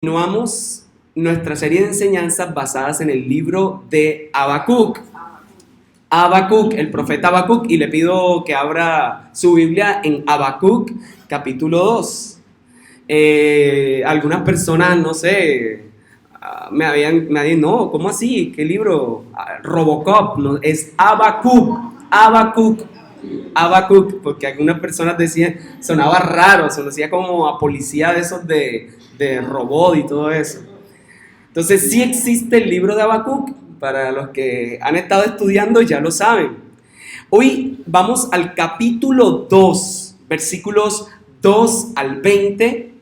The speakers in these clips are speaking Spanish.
Continuamos nuestra serie de enseñanzas basadas en el libro de Habacuc. Habacuc, el profeta Habacuc, y le pido que abra su Biblia en Habacuc, capítulo 2. Algunas personas, no sé, me habían, no, ¿cómo así? ¿Qué libro? Robocop, no, es Habacuc, porque algunas personas decían, sonaba raro, sonaba como a policía de esos de robot y todo eso. Entonces sí existe el libro de Habacuc, para los que han estado estudiando ya lo saben. Hoy vamos al capítulo 2, versículos 2 al 20,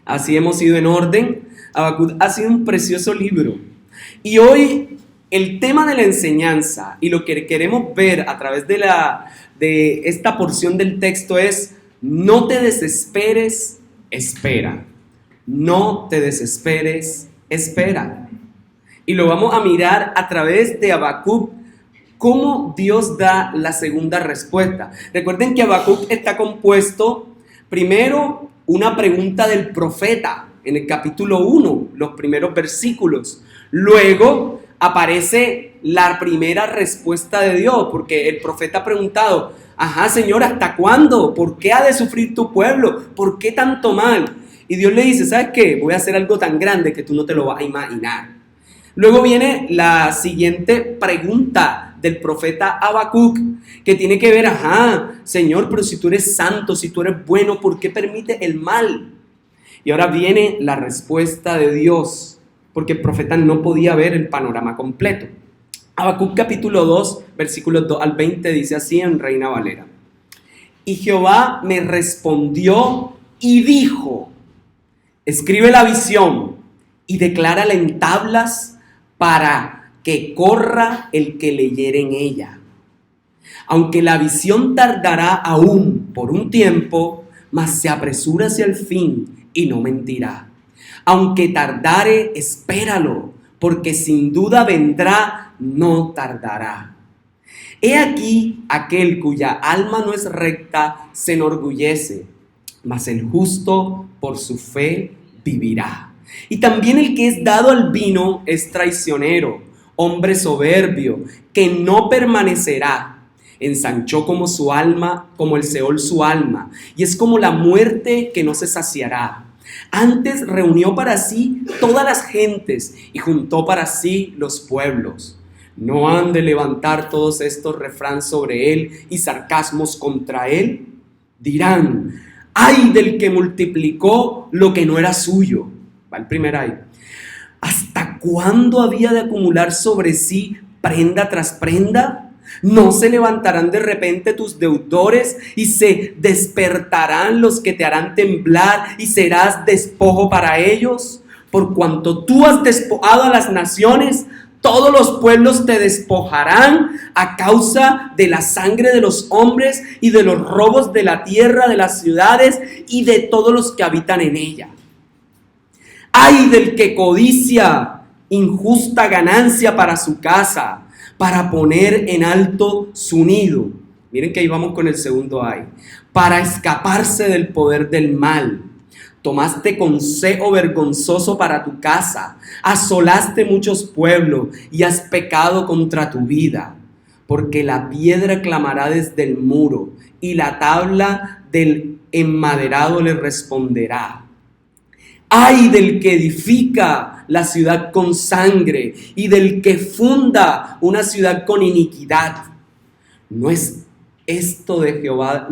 así hemos ido en orden. Habacuc ha sido un precioso libro. Y hoy el tema de la enseñanza y lo que queremos ver a través de esta porción del texto es: no te desesperes, espera. No te desesperes, espera. Y lo vamos a mirar a través de Habacuc, cómo Dios da la segunda respuesta. Recuerden que Habacuc está compuesto, primero, una pregunta del profeta en el capítulo 1, los primeros versículos. Luego aparece la primera respuesta de Dios, porque el profeta ha preguntado: ajá, Señor, ¿hasta cuándo? ¿Por qué ha de sufrir tu pueblo? ¿Por qué tanto mal? Y Dios le dice: ¿sabes qué? Voy a hacer algo tan grande que tú no te lo vas a imaginar. Luego viene la siguiente pregunta del profeta Habacuc, que tiene que ver: ajá, Señor, pero si tú eres santo, si tú eres bueno, ¿por qué permite el mal? Y ahora viene la respuesta de Dios, porque el profeta no podía ver el panorama completo. Habacuc capítulo 2, versículos 2 al 20 dice así en Reina Valera: y Jehová me respondió y dijo: escribe la visión y declárala en tablas para que corra el que leyere en ella. Aunque la visión tardará aún por un tiempo, mas se apresura hacia el fin y no mentirá. Aunque tardare, espéralo, porque sin duda vendrá, no tardará. He aquí aquel cuya alma no es recta se enorgullece, mas el justo por su fe vivirá. Y también el que es dado al vino es traicionero, hombre soberbio, que no permanecerá. Ensanchó como su alma, como el Seol su alma, y es como la muerte que no se saciará. Antes reunió para sí todas las gentes y juntó para sí los pueblos. ¿No han de levantar todos estos refranes sobre él y sarcasmos contra él? Dirán: ¡ay del que multiplicó lo que no era suyo! Va el primer ay. ¿Hasta cuándo había de acumular sobre sí prenda tras prenda? ¿No se levantarán de repente tus deudores y se despertarán los que te harán temblar y serás despojo para ellos? Por cuanto tú has despojado a las naciones, todos los pueblos te despojarán a causa de la sangre de los hombres y de los robos de la tierra, de las ciudades y de todos los que habitan en ella. ¡Ay del que codicia injusta ganancia para su casa, para poner en alto su nido! Miren que ahí vamos con el segundo ay. Para escaparse del poder del mal. Tomaste consejo vergonzoso para tu casa, asolaste muchos pueblos y has pecado contra tu vida, porque la piedra clamará desde el muro y la tabla del enmaderado le responderá. ¡Ay del que edifica la ciudad con sangre y del que funda una ciudad con iniquidad! ¿No es esto de Jehová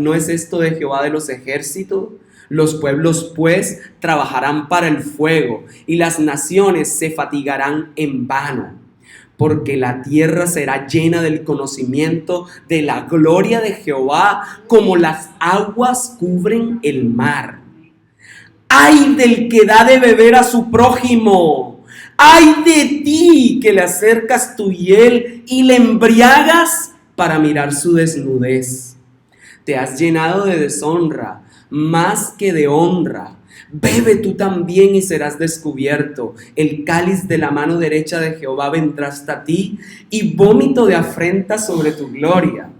de los ejércitos? Los pueblos pues trabajarán para el fuego y las naciones se fatigarán en vano, porque la tierra será llena del conocimiento de la gloria de Jehová, como las aguas cubren el mar. ¡Ay del que da de beber a su prójimo! ¡Ay de ti que le acercas tu hiel y le embriagas para mirar su desnudez! Te has llenado de deshonra más que de honra. Bebe tú también y serás descubierto. El cáliz de la mano derecha de Jehová vendrá hasta ti, y vómito de afrenta sobre tu gloria.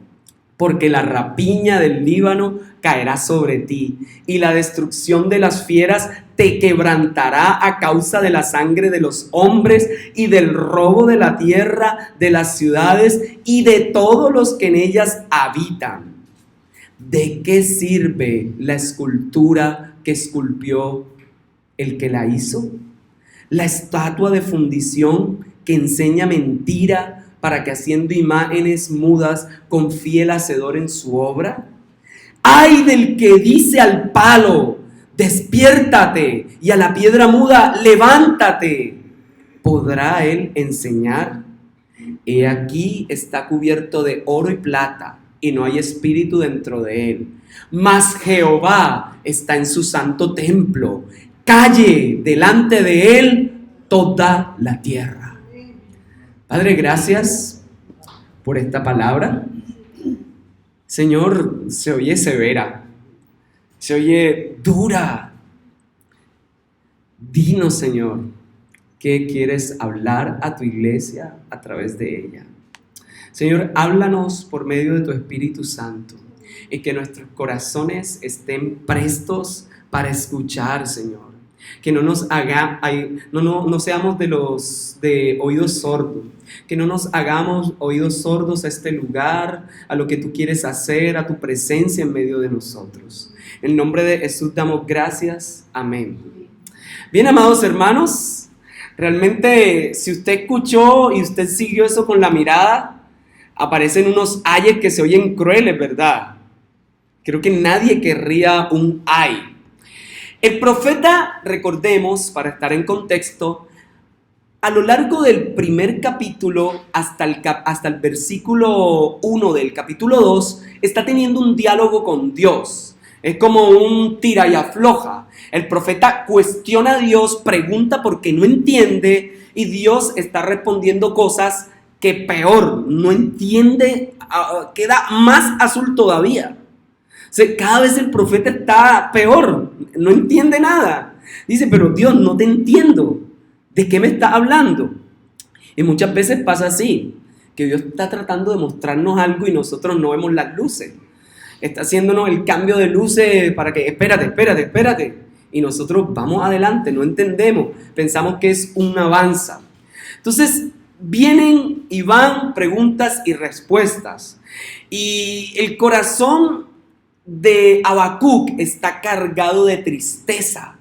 porque la rapiña del Líbano caerá sobre ti, y la destrucción de las fieras te quebrantará a causa de la sangre de los hombres y del robo de la tierra, de las ciudades y de todos los que en ellas habitan. ¿De qué sirve la escultura que esculpió el que la hizo? La estatua de fundición que enseña mentira para que haciendo imágenes mudas confíe el hacedor en su obra. ¡Ay del que dice al palo, despiértate! Y a la piedra muda, levántate. ¿Podrá él enseñar? He aquí está cubierto de oro y plata, y no hay espíritu dentro de él. Mas Jehová está en su santo templo. Calle delante de él toda la tierra. Padre, gracias por esta palabra. Señor, se oye severa, se oye dura. Dinos, Señor, ¿qué quieres hablar a tu iglesia a través de ella? Señor, háblanos por medio de tu Espíritu Santo y que nuestros corazones estén prestos para escuchar, Señor. Que no nos no seamos de oídos sordos, que no nos hagamos oídos sordos a este lugar, a lo que tú quieres hacer, a tu presencia en medio de nosotros. En el nombre de Jesús damos gracias. Amén. Bien, amados hermanos, realmente si usted escuchó y usted siguió eso con la mirada, aparecen unos ayes que se oyen crueles, ¿verdad? Creo que nadie querría un ay. El profeta, recordemos, para estar en contexto, a lo largo del primer capítulo hasta el versículo 1 del capítulo 2, está teniendo un diálogo con Dios. Es como un tira y afloja. El profeta cuestiona a Dios, pregunta porque no entiende, y Dios está respondiendo cosas que peor, no entiende, queda más azul todavía. O sea, cada vez el profeta está peor, no entiende nada. Dice, pero Dios, no te entiendo. ¿De qué me estás hablando? Y muchas veces pasa así, que Dios está tratando de mostrarnos algo y nosotros no vemos las luces. Está haciéndonos el cambio de luces para que, espérate. Y nosotros vamos adelante, no entendemos, pensamos que es un avance. Entonces, vienen y van preguntas y respuestas. Y el corazón de Habacuc está cargado de tristeza.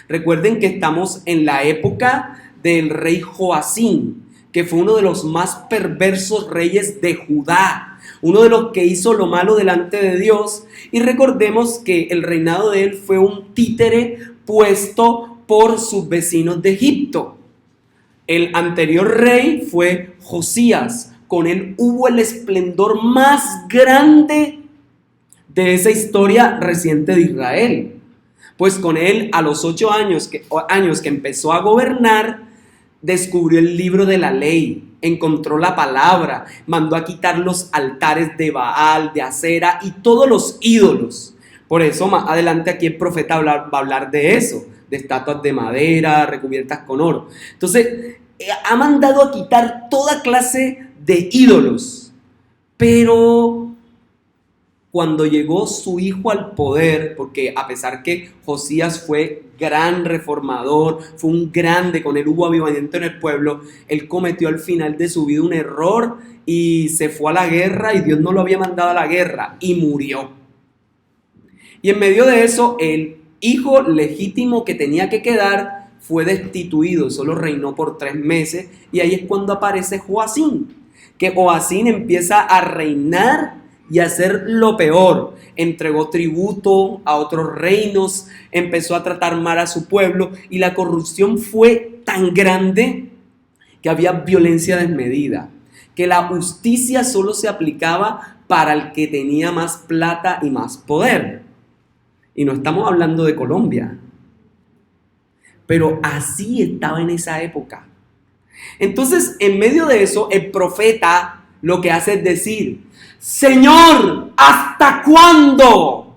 Recuerden que estamos en la época del rey Joacín, que fue uno de los más perversos reyes de Judá, uno de los que hizo lo malo delante de Dios. Y recordemos que el reinado de él fue un títere puesto por sus vecinos de Egipto. El anterior rey fue Josías. Con él hubo el esplendor más grande de esa historia reciente de Israel. Pues con él, a los 8 años que empezó a gobernar, descubrió el libro de la ley, encontró la palabra, mandó a quitar los altares de Baal, de Acera y todos los ídolos. Por eso más adelante aquí el profeta va a hablar de eso, de estatuas de madera recubiertas con oro. Entonces, ha mandado a quitar toda clase de ídolos. Pero cuando llegó su hijo al poder, porque a pesar que Josías fue gran reformador, fue un grande, con él hubo avivamiento en el pueblo, él cometió al final de su vida un error y se fue a la guerra y Dios no lo había mandado a la guerra y murió. Y en medio de eso, el hijo legítimo que tenía que quedar fue destituido, solo reinó por 3 meses y ahí es cuando aparece Joacín, que Joacín empieza a reinar y hacer lo peor. Entregó tributo a otros reinos, empezó a tratar mal a su pueblo y la corrupción fue tan grande que había violencia desmedida, que la justicia solo se aplicaba para el que tenía más plata y más poder. Y no estamos hablando de Colombia, pero así estaba en esa época. Entonces, en medio de eso, el profeta lo que hace es decir: Señor, ¿hasta cuándo?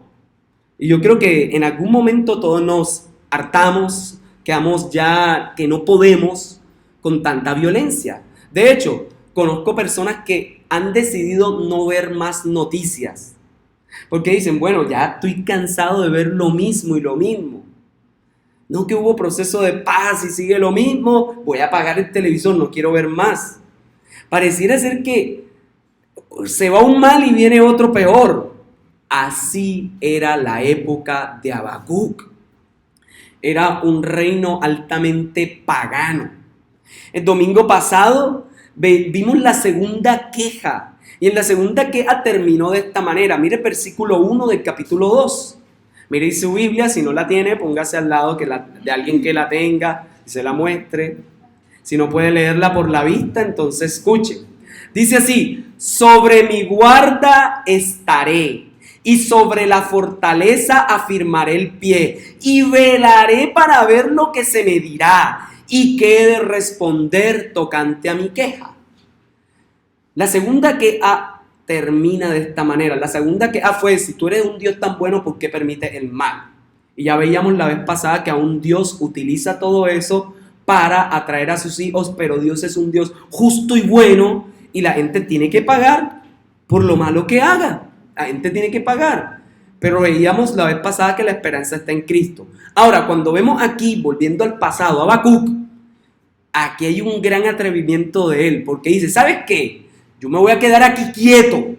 Y yo creo que en algún momento todos nos hartamos, quedamos ya que no podemos con tanta violencia. De hecho, conozco personas que han decidido no ver más noticias. Porque dicen, bueno, ya estoy cansado de ver lo mismo y lo mismo. No que hubo proceso de paz y sigue lo mismo, voy a apagar el televisor, no quiero ver más. Pareciera ser que se va un mal y viene otro peor. Así era la época de Habacuc. Era un reino altamente pagano. El domingo pasado vimos la segunda queja. Y en la segunda queja terminó de esta manera. Mire el versículo 1 del capítulo 2. Mire su Biblia, si no la tiene, póngase al lado de alguien que la tenga y se la muestre. Si no puede leerla por la vista, entonces escuche. Dice así: sobre mi guarda estaré, y sobre la fortaleza afirmaré el pie, y velaré para ver lo que se me dirá, y qué he de responder tocante a mi queja. La segunda queja termina de esta manera. La segunda queja fue: si tú eres un Dios tan bueno, ¿por qué permites el mal? Y ya veíamos la vez pasada que aún Dios utiliza todo eso para atraer a sus hijos, pero Dios es un Dios justo y bueno, y la gente tiene que pagar por lo malo que haga. La gente tiene que pagar. Pero veíamos la vez pasada que la esperanza está en Cristo. Ahora, cuando vemos aquí, volviendo al pasado, Habacuc, aquí hay un gran atrevimiento de él, porque dice, ¿sabes qué? Yo me voy a quedar aquí quieto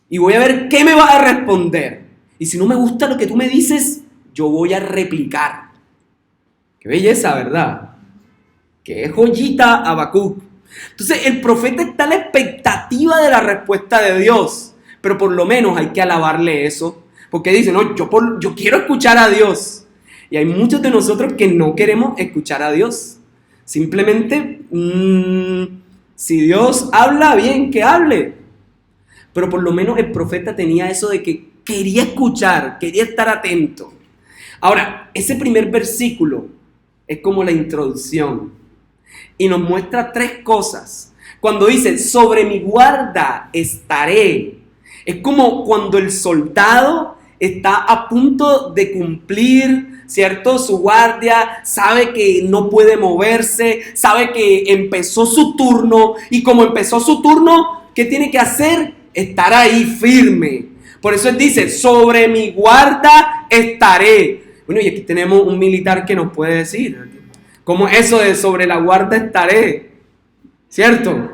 y voy a ver qué me vas a responder. Y si no me gusta lo que tú me dices, yo voy a replicar. Qué belleza, ¿verdad? Qué joyita Habacuc. Entonces el profeta está a la expectativa de la respuesta de Dios, pero por lo menos hay que alabarle eso, porque dice, no, yo quiero escuchar a Dios. Y hay muchos de nosotros que no queremos escuchar a Dios. Simplemente, si Dios habla, bien, que hable. Pero por lo menos el profeta tenía eso de que quería escuchar, quería estar atento. Ahora, ese primer versículo es como la introducción y nos muestra tres cosas. Cuando dice, sobre mi guarda estaré, es como cuando el soldado está a punto de cumplir, ¿cierto?, su guardia, sabe que no puede moverse, sabe que empezó su turno, y como empezó su turno, ¿qué tiene que hacer? Estar ahí firme. Por eso él dice, sobre mi guarda estaré. Bueno, y aquí tenemos un militar que nos puede decir, ¿cómo es eso de sobre la guarda estaré? ¿Cierto?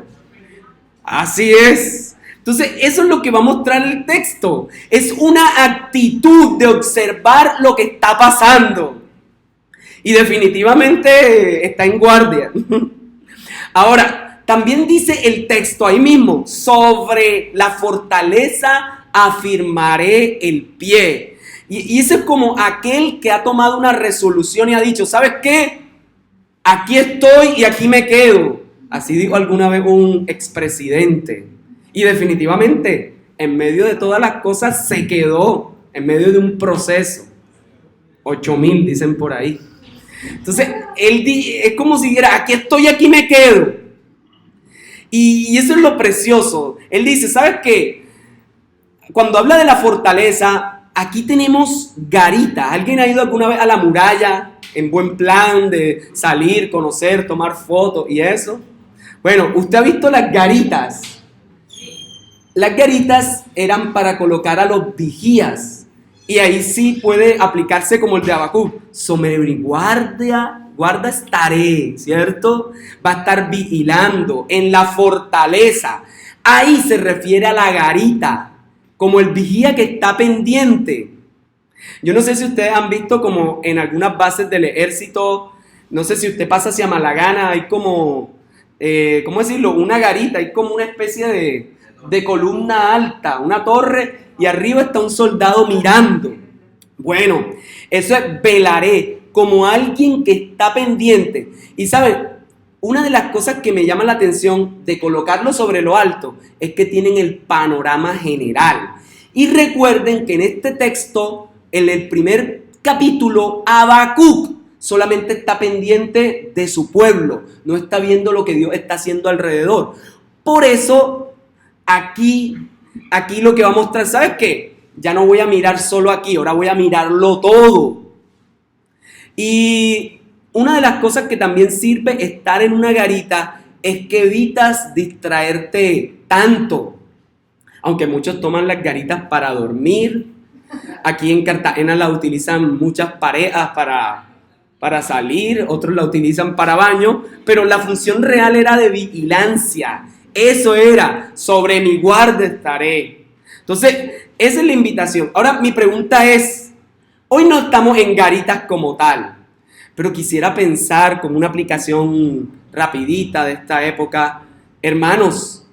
Así es. Entonces, eso es lo que va a mostrar el texto. Es una actitud de observar lo que está pasando. Y definitivamente está en guardia. Ahora, también dice el texto ahí mismo, sobre la fortaleza afirmaré el pie. Y eso es como aquel que ha tomado una resolución y ha dicho, ¿sabes qué? Aquí estoy y aquí me quedo. Así dijo alguna vez un expresidente. Y definitivamente, en medio de todas las cosas, se quedó en medio de un proceso. 8,000 dicen por ahí. Entonces, es como si dijera, aquí estoy, aquí me quedo. Y eso es lo precioso. Él dice, ¿sabes qué? Cuando habla de la fortaleza, aquí tenemos garitas. ¿Alguien ha ido alguna vez a la muralla en buen plan de salir, conocer, tomar fotos y eso? Bueno, usted ha visto las garitas. Las garitas eran para colocar a los vigías. Y ahí sí puede aplicarse como el de Habacuc. Sobre mi guarda estaré, ¿cierto? Va a estar vigilando en la fortaleza. Ahí se refiere a la garita, como el vigía que está pendiente. Yo no sé si ustedes han visto como en algunas bases del ejército, no sé si usted pasa hacia Malagana, hay como, ¿cómo decirlo? Una garita, hay como una especie de columna alta, una torre, y arriba está un soldado mirando. Bueno, eso es velaré, como alguien que está pendiente. Y ¿saben? Una de las cosas que me llama la atención de colocarlo sobre lo alto es que tienen el panorama general. Y recuerden que en este texto, en el primer capítulo, Habacuc solamente está pendiente de su pueblo, no está viendo lo que Dios está haciendo alrededor. Por eso, aquí lo que va a mostrar, ¿sabes qué? Ya no voy a mirar solo aquí, ahora voy a mirarlo todo. Y una de las cosas que también sirve estar en una garita es que evitas distraerte tanto. Aunque muchos toman las garitas para dormir. Aquí en Cartagena la utilizan muchas parejas para salir, otros la utilizan para baño, pero la función real era de vigilancia. Eso era, sobre mi guarda estaré. Entonces, esa es la invitación. Ahora, mi pregunta es, hoy no estamos en garitas como tal, pero quisiera pensar como una aplicación rapidita de esta época. Hermanos,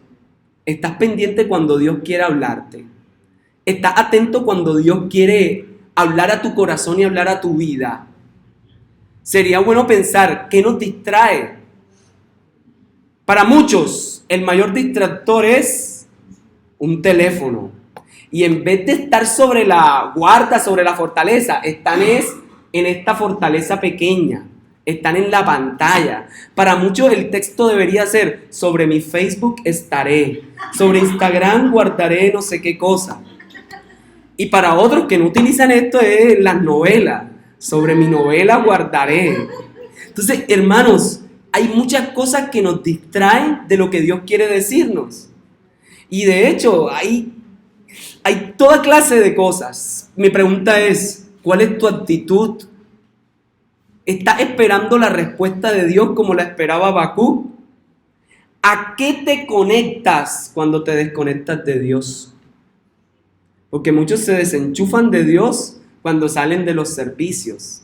¿estás pendiente cuando Dios quiere hablarte? ¿Estás atento cuando Dios quiere hablar a tu corazón y hablar a tu vida? Sería bueno pensar, ¿qué nos distrae? Para muchos, el mayor distractor es un teléfono. Y en vez de estar sobre la guarda, sobre la fortaleza, están en esta fortaleza pequeña. Están en la pantalla. Para muchos el texto debería ser, sobre mi Facebook estaré. Sobre Instagram guardaré no sé qué cosa. Y para otros que no utilizan esto es las novelas. Sobre mi novela guardaré. Entonces, hermanos, hay muchas cosas que nos distraen de lo que Dios quiere decirnos. Y de hecho, hay toda clase de cosas. Mi pregunta es, ¿cuál es tu actitud? ¿Estás esperando la respuesta de Dios como la esperaba Habacuc? ¿A qué te conectas cuando te desconectas de Dios? Porque muchos se desenchufan de Dios cuando salen de los servicios.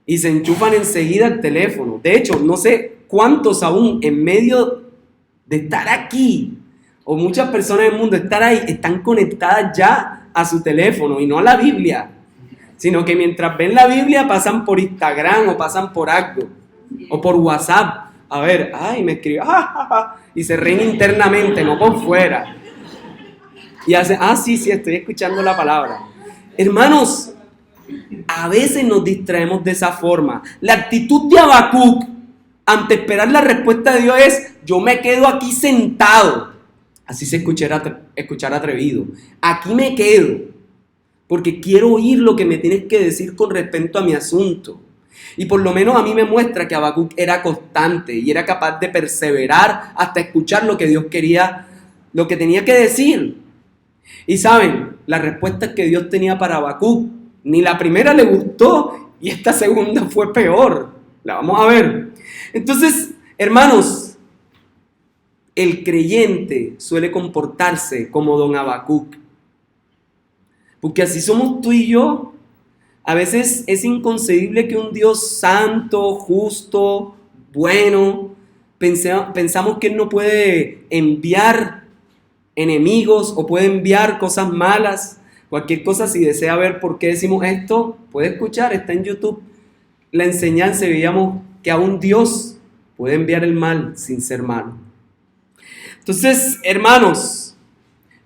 Y se enchufan enseguida el teléfono. De hecho, no sé cuántos aún en medio de estar aquí, o muchas personas del mundo estar ahí, están conectadas ya a su teléfono y no a la Biblia. Sino que mientras ven la Biblia pasan por Instagram o pasan por algo. O por WhatsApp. A ver, ay, me escribió. Y se ríen internamente, no por fuera. Y hacen, sí, estoy escuchando la palabra. Hermanos, a veces nos distraemos de esa forma. La actitud de Habacuc ante esperar la respuesta de Dios es, yo me quedo aquí sentado. Así se escuchar atrevido. Aquí me quedo, porque quiero oír lo que me tienes que decir con respecto a mi asunto. Y por lo menos a mí me muestra que Habacuc era constante y era capaz de perseverar hasta escuchar lo que Dios quería, lo que tenía que decir. Y saben, la respuesta que Dios tenía para Habacuc, ni la primera le gustó y esta segunda fue peor. La vamos a ver. Entonces, hermanos, el creyente suele comportarse como don Habacuc. Porque así somos tú y yo. A veces es inconcebible que un Dios santo, justo, bueno, pensamos que Él no puede enviar enemigos o puede enviar cosas malas. Cualquier cosa, si desea ver por qué decimos esto, puede escuchar, está en YouTube. La enseñanza, veíamos que aún Dios puede enviar el mal sin ser malo. Entonces, hermanos,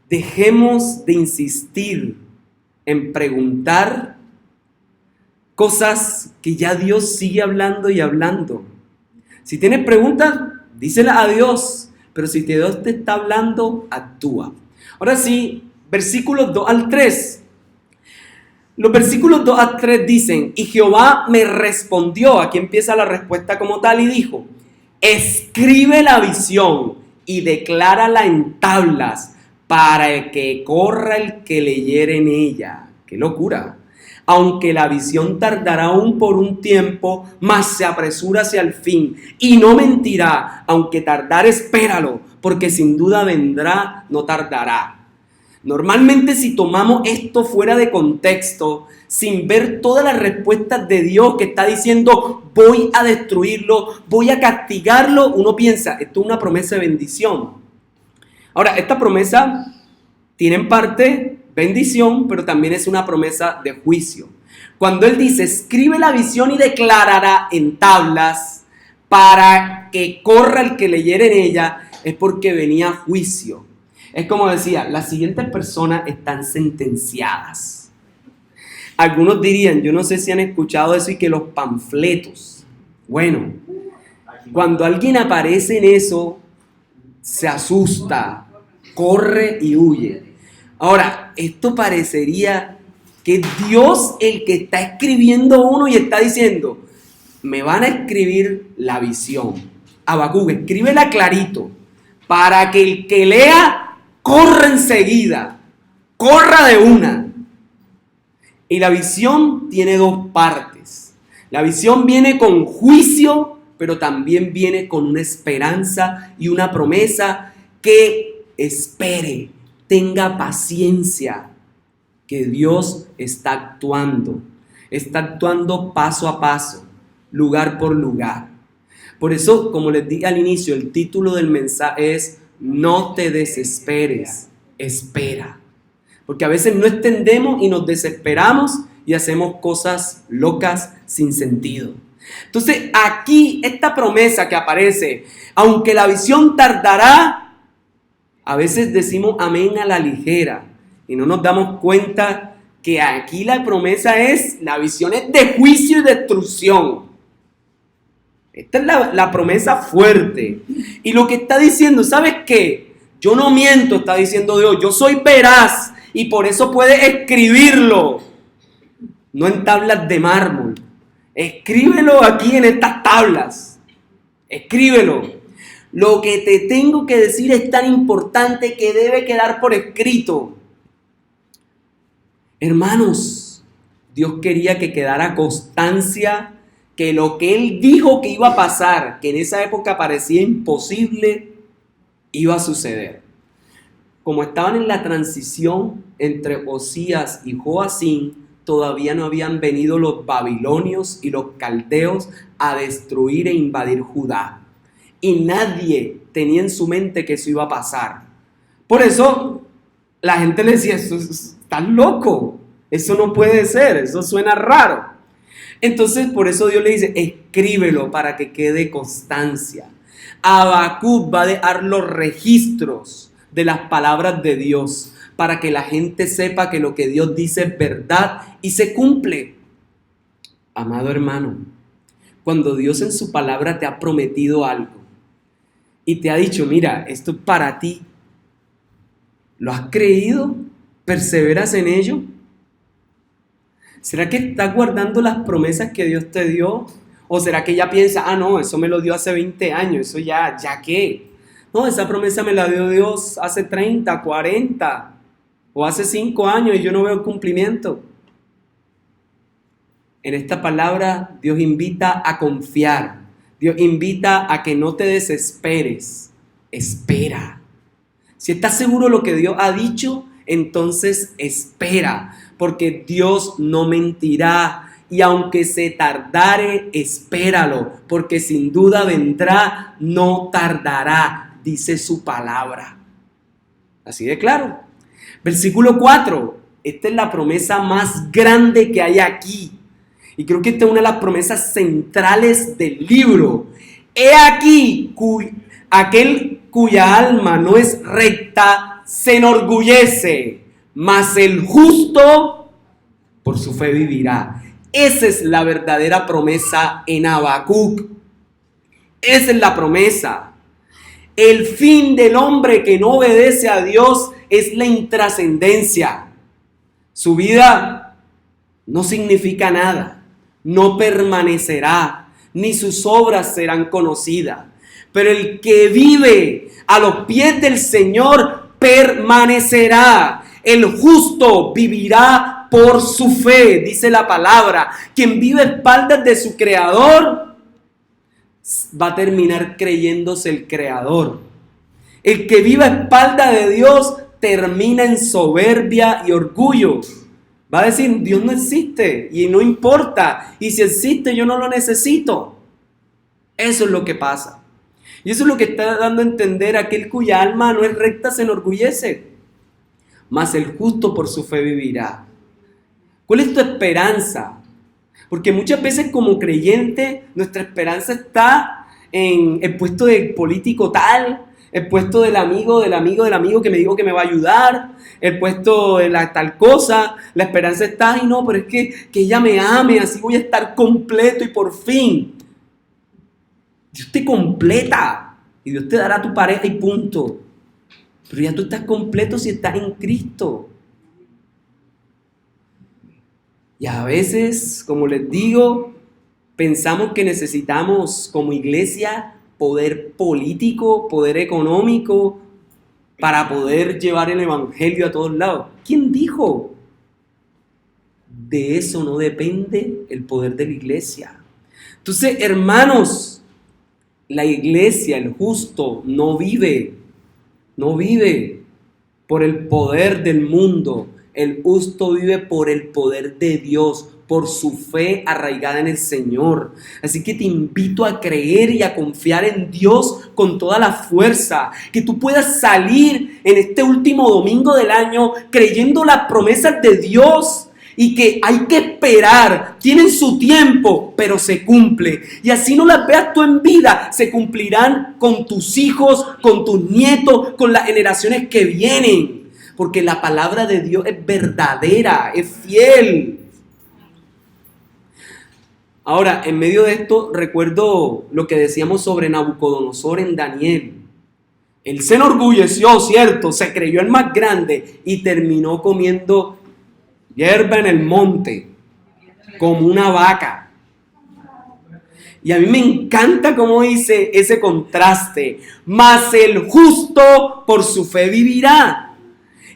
dejemos de insistir en preguntar cosas que ya Dios sigue hablando y hablando. Si tienes preguntas, díselas a Dios, pero si Dios te está hablando, actúa. Ahora sí, versículos 2 al 3. Los versículos 2 al 3 dicen, y Jehová me respondió, aquí empieza la respuesta como tal, y dijo, escribe la visión y declárala en tablas para que corra el que leyere en ella. ¡Qué locura! Aunque la visión tardará aún por un tiempo, mas se apresura hacia el fin, y no mentirá, aunque tardar, espéralo, porque sin duda vendrá, no tardará. Normalmente si tomamos esto fuera de contexto, sin ver todas las respuestas de Dios que está diciendo, voy a destruirlo, voy a castigarlo, uno piensa, esto es una promesa de bendición. Ahora, esta promesa tiene en parte bendición, pero también es una promesa de juicio. Cuando Él dice, escribe la visión y declarará en tablas para que corra el que leyere en ella, es porque venía juicio. Es como decía, las siguientes personas están sentenciadas. Algunos dirían, yo no sé si han escuchado eso y que los panfletos. Bueno, cuando alguien aparece en eso, se asusta, corre y huye. Ahora, esto parecería que es Dios el que está escribiendo uno y está diciendo, me van a escribir la visión. Habacuc, escríbela clarito, para que el que lea corra enseguida, corra de una. Y la visión tiene dos partes. La visión viene con juicio, pero también viene con una esperanza y una promesa que espere, tenga paciencia, que Dios está actuando paso a paso, lugar por lugar. Por eso, como les dije al inicio, el título del mensaje es No te desesperes, espera. Porque a veces no entendemos y nos desesperamos y hacemos cosas locas sin sentido. Entonces, aquí esta promesa que aparece, aunque la visión tardará, a veces decimos amén a la ligera y no nos damos cuenta que aquí la promesa es, la visión es de juicio y destrucción. Esta es la promesa fuerte. Y lo que está diciendo, ¿sabes qué? Yo no miento, está diciendo Dios, yo soy veraz y por eso puedes escribirlo. No en tablas de mármol. Escríbelo aquí en estas tablas. Escríbelo. Lo que te tengo que decir es tan importante que debe quedar por escrito. Hermanos, Dios quería que quedara constancia que lo que Él dijo que iba a pasar, que en esa época parecía imposible, iba a suceder. Como estaban en la transición entre Osías y Joacim, todavía no habían venido los babilonios y los caldeos a destruir e invadir Judá. Y nadie tenía en su mente que eso iba a pasar. Por eso la gente le decía, estás loco, eso no puede ser, eso suena raro. Entonces por eso Dios le dice, escríbelo para que quede constancia. Habacuc va a dejar los registros de las palabras de Dios para que la gente sepa que lo que Dios dice es verdad y se cumple. Amado hermano, cuando Dios en su palabra te ha prometido algo y te ha dicho, mira, esto es para ti, ¿lo has creído? ¿Perseveras en ello? ¿Será que estás guardando las promesas que Dios te dio? ¿O será que ya piensa, no, eso me lo dio hace 20 años, eso ya qué? No, esa promesa me la dio Dios hace 30, 40 o hace 5 años y yo no veo el cumplimiento. En esta palabra Dios invita a confiar, Dios invita a que no te desesperes, espera. Si estás seguro de lo que Dios ha dicho, entonces espera, porque Dios no mentirá. Y aunque se tardare, espéralo, porque sin duda vendrá, no tardará, dice su palabra. Así de claro. Versículo 4. Esta es la promesa más grande que hay aquí. Y creo que esta es una de las promesas centrales del libro. He aquí, aquel cuya alma no es recta, se enorgullece, mas el justo por su fe vivirá. Esa es la verdadera promesa en Habacuc. Esa es la promesa. El fin del hombre que no obedece a Dios es la intrascendencia. Su vida no significa nada, no permanecerá, ni sus obras serán conocidas. Pero el que vive a los pies del Señor permanecerá. El justo vivirá por su fe, dice la palabra. Quien vive a espaldas de su Creador va a terminar creyéndose el Creador. El que vive a espaldas de Dios termina en soberbia y orgullo. Va a decir, Dios no existe y no importa. Y si existe, yo no lo necesito. Eso es lo que pasa. Y eso es lo que está dando a entender aquel cuya alma no es recta, se enorgullece. Mas el justo por su fe vivirá. ¿Cuál es tu esperanza? Porque muchas veces como creyente, nuestra esperanza está en el puesto del político tal, el puesto del amigo que me dijo que me va a ayudar, el puesto de la tal cosa. La esperanza está, ay no, pero es que ella me ame, así voy a estar completo y por fin. Dios te completa y Dios te dará tu pareja y punto. Pero ya tú estás completo si estás en Cristo. Y a veces, como les digo, pensamos que necesitamos como iglesia poder político, poder económico, para poder llevar el evangelio a todos lados. ¿Quién dijo? De eso no depende el poder de la iglesia. Entonces, hermanos, la iglesia, el justo, no vive por el poder del mundo. El justo vive por el poder de Dios, por su fe arraigada en el Señor. Así que te invito a creer y a confiar en Dios con toda la fuerza. Que tú puedas salir en este último domingo del año creyendo las promesas de Dios. Y que hay que esperar, tienen su tiempo, pero se cumple. Y así no las veas tú en vida, se cumplirán con tus hijos, con tus nietos, con las generaciones que vienen. Porque la palabra de Dios es verdadera, es fiel. Ahora, en medio de esto, recuerdo lo que decíamos sobre Nabucodonosor en Daniel. Él se enorgulleció, ¿cierto? Se creyó el más grande y terminó comiendo hierba en el monte, como una vaca. Y a mí me encanta cómo dice ese contraste. Mas el justo por su fe vivirá.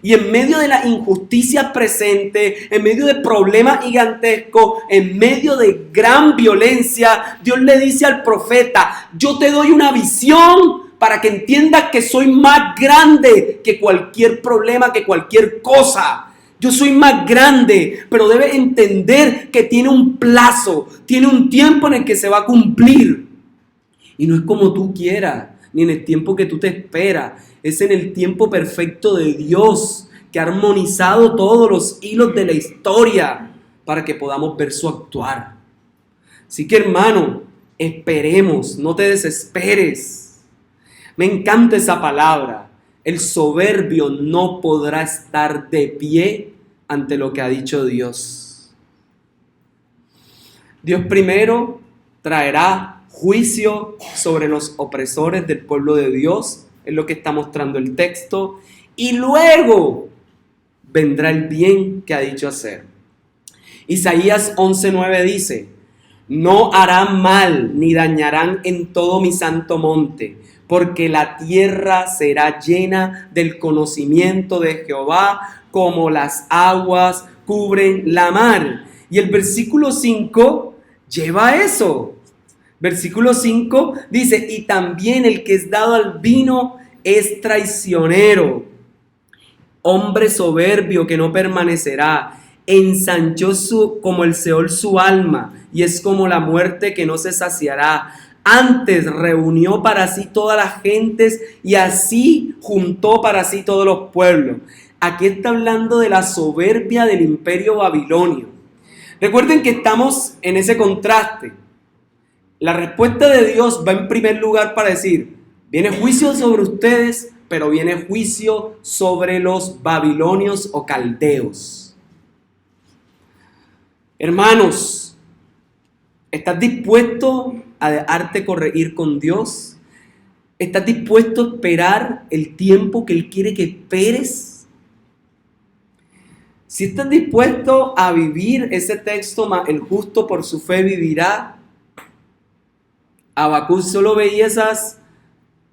Y en medio de la injusticia presente, en medio de problemas gigantescos, en medio de gran violencia, Dios le dice al profeta: yo te doy una visión para que entiendas que soy más grande que cualquier problema, que cualquier cosa. Yo soy más grande, pero debes entender que tiene un plazo, tiene un tiempo en el que se va a cumplir. Y no es como tú quieras, ni en el tiempo que tú te esperas. Es en el tiempo perfecto de Dios, que ha armonizado todos los hilos de la historia para que podamos ver su actuar. Así que, hermano, esperemos, no te desesperes. Me encanta esa palabra. El soberbio no podrá estar de pie ante lo que ha dicho Dios. Dios primero traerá juicio sobre los opresores del pueblo de Dios, es lo que está mostrando el texto, y luego vendrá el bien que ha dicho hacer. Isaías 11:9 dice: no harán mal ni dañarán en todo mi santo monte, porque la tierra será llena del conocimiento de Jehová, como las aguas cubren la mar. Y el versículo 5 lleva eso. Versículo 5 dice: y también el que es dado al vino es traicionero, hombre soberbio que no permanecerá. Ensanchó como el Seol su alma, y es como la muerte que no se saciará. Antes reunió para sí todas las gentes, y así juntó para sí todos los pueblos. Aquí está hablando de la soberbia del imperio babilonio. Recuerden que estamos en ese contraste. La respuesta de Dios va en primer lugar para decir: viene juicio sobre ustedes, pero viene juicio sobre los babilonios o caldeos. Hermanos, ¿estás dispuesto a dejarte corregir con Dios? ¿Estás dispuesto a esperar el tiempo que Él quiere que esperes? Si estás dispuesto a vivir ese texto, más el justo por su fe vivirá. Habacuc solo veía esas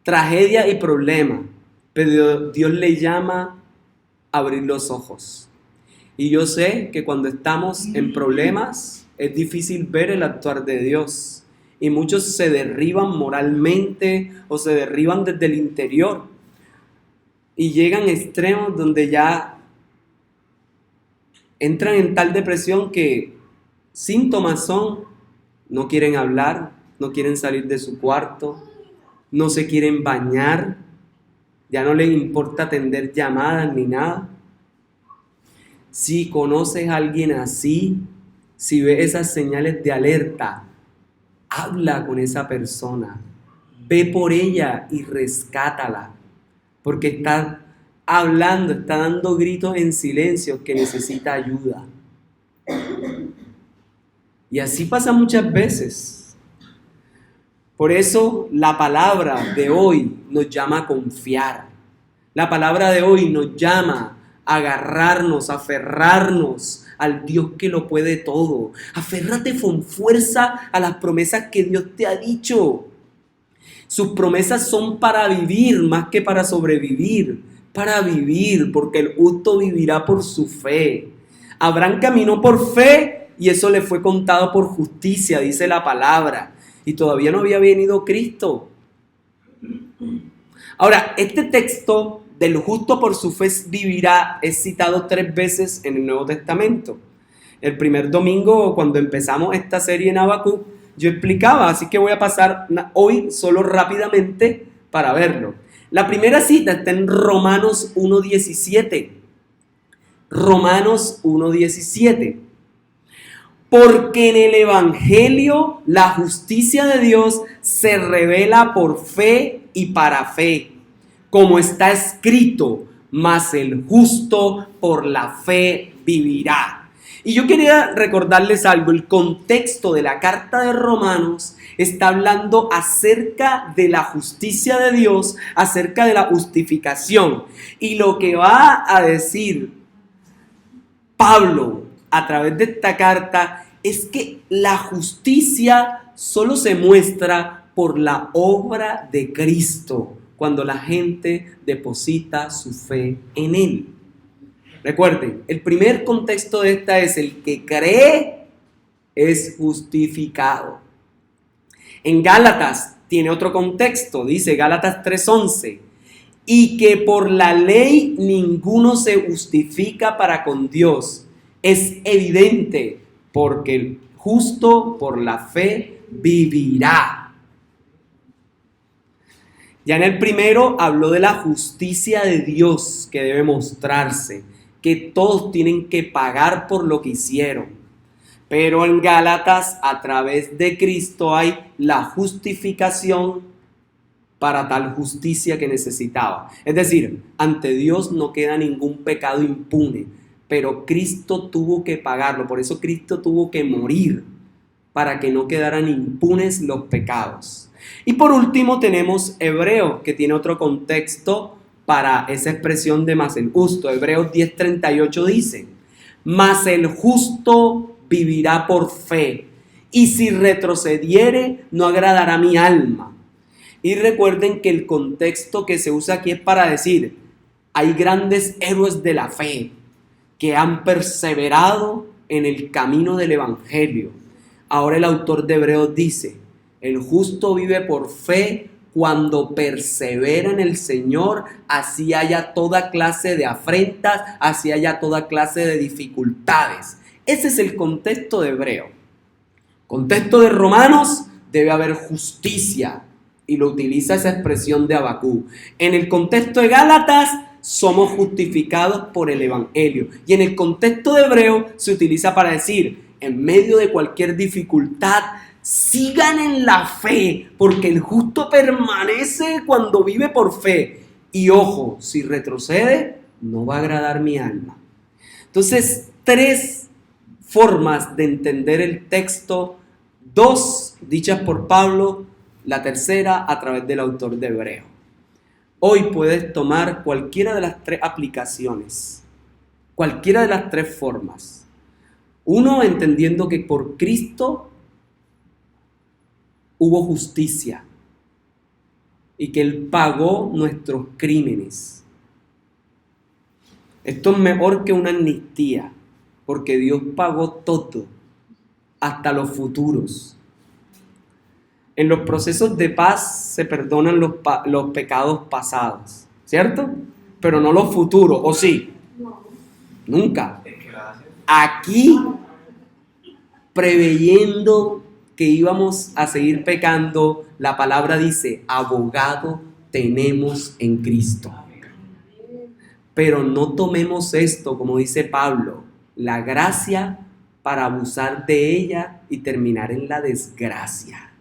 tragedias y problemas, pero Dios le llama a abrir los ojos. Y yo sé que cuando estamos en problemas es difícil ver el actuar de Dios. Y muchos se derriban moralmente o se derriban desde el interior. Y llegan a extremos donde ya entran en tal depresión que síntomas son: no quieren hablar, no quieren salir de su cuarto, no se quieren bañar, ya no les importa atender llamadas ni nada. Si conoces a alguien así, si ves esas señales de alerta, habla con esa persona, ve por ella y rescátala, porque está hablando, está dando gritos en silencio que necesita ayuda. Y así pasa muchas veces. Por eso la palabra de hoy nos llama a confiar. La palabra de hoy nos llama a agarrarnos, a aferrarnos al Dios que lo puede todo. Aférrate con fuerza a las promesas que Dios te ha dicho. Sus promesas son para vivir más que para sobrevivir, para vivir, porque el justo vivirá por su fe. Abraham caminó por fe y eso le fue contado por justicia, dice la palabra. Y todavía no había venido Cristo. Ahora, este texto del justo por su fe vivirá es citado 3 veces en el Nuevo Testamento. El primer domingo, cuando empezamos esta serie en Habacuc, yo explicaba, así que voy a pasar hoy solo rápidamente para verlo. La primera cita está en Romanos 1:17. Romanos 1:17. Porque en el Evangelio la justicia de Dios se revela por fe y para fe, como está escrito, mas el justo por la fe vivirá. Y yo quería recordarles algo, el contexto de la carta de Romanos está hablando acerca de la justicia de Dios, acerca de la justificación. Y lo que va a decir Pablo a través de esta carta es que la justicia solo se muestra por la obra de Cristo, cuando la gente deposita su fe en Él. Recuerden, el primer contexto de esta es el que cree es justificado. En Gálatas tiene otro contexto, dice Gálatas 3:11, y que por la ley ninguno se justifica para con Dios. Es evidente, porque el justo por la fe vivirá. Ya en el primero habló de la justicia de Dios que debe mostrarse, que todos tienen que pagar por lo que hicieron. Pero en Gálatas, a través de Cristo hay la justificación para tal justicia que necesitaba. Es decir, ante Dios no queda ningún pecado impune, pero Cristo tuvo que pagarlo. Por eso Cristo tuvo que morir, para que no quedaran impunes los pecados. Y por último tenemos Hebreos, que tiene otro contexto para esa expresión de más el justo. Hebreos 10:38 dice, mas el justo vivirá por fe, y si retrocediere no agradará mi alma. Y recuerden que el contexto que se usa aquí es para decir, hay grandes héroes de la fe que han perseverado en el camino del Evangelio. Ahora el autor de Hebreos dice, el justo vive por fe cuando persevera en el Señor, así haya toda clase de afrentas, así haya toda clase de dificultades. Ese es el contexto de Hebreo. Contexto de Romanos, debe haber justicia, y lo utiliza esa expresión de Habacuc. En el contexto de Gálatas, somos justificados por el Evangelio. Y en el contexto de Hebreo, se utiliza para decir, en medio de cualquier dificultad, sigan en la fe, porque el justo permanece cuando vive por fe. Y ojo, si retrocede, no va a agradar mi alma. Entonces, 3 formas de entender el texto, 2 dichas por Pablo, la tercera a través del autor de Hebreo. Hoy puedes tomar cualquiera de las 3 aplicaciones, cualquiera de las 3 formas. Uno, entendiendo que por Cristo hubo justicia y que Él pagó nuestros crímenes. Esto es mejor que una amnistía, porque Dios pagó todo, hasta los futuros. En los procesos de paz se perdonan los pecados pasados, ¿cierto? Pero no los futuros, ¿o sí? No. Nunca. Aquí, preveyendo que íbamos a seguir pecando, la palabra dice, abogado tenemos en Cristo. Pero no tomemos esto, como dice Pablo, la gracia para abusar de ella y terminar en la desgracia.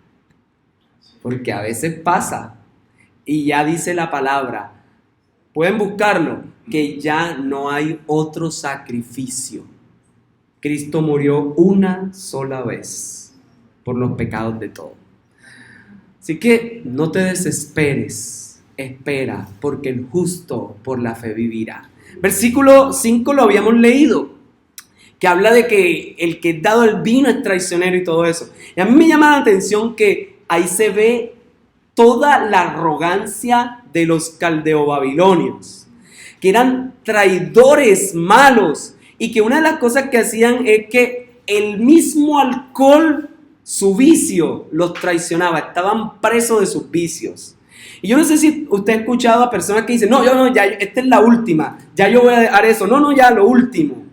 Porque a veces pasa, y ya dice la palabra, pueden buscarlo, que ya no hay otro sacrificio. Cristo murió una sola vez por los pecados de todos. Así que no te desesperes, espera, porque el justo por la fe vivirá. Versículo 5 lo habíamos leído, que habla de que el que es dado el vino es traicionero y todo eso. Y a mí me llama la atención que ahí se ve toda la arrogancia de los caldeobabilonios, que eran traidores malos y que una de las cosas que hacían es que el mismo alcohol, su vicio, los traicionaba, estaban presos de sus vicios. Y yo no sé si usted ha escuchado a personas que dicen, no, ya, esta es la última, ya yo voy a dejar eso, no, ya lo último.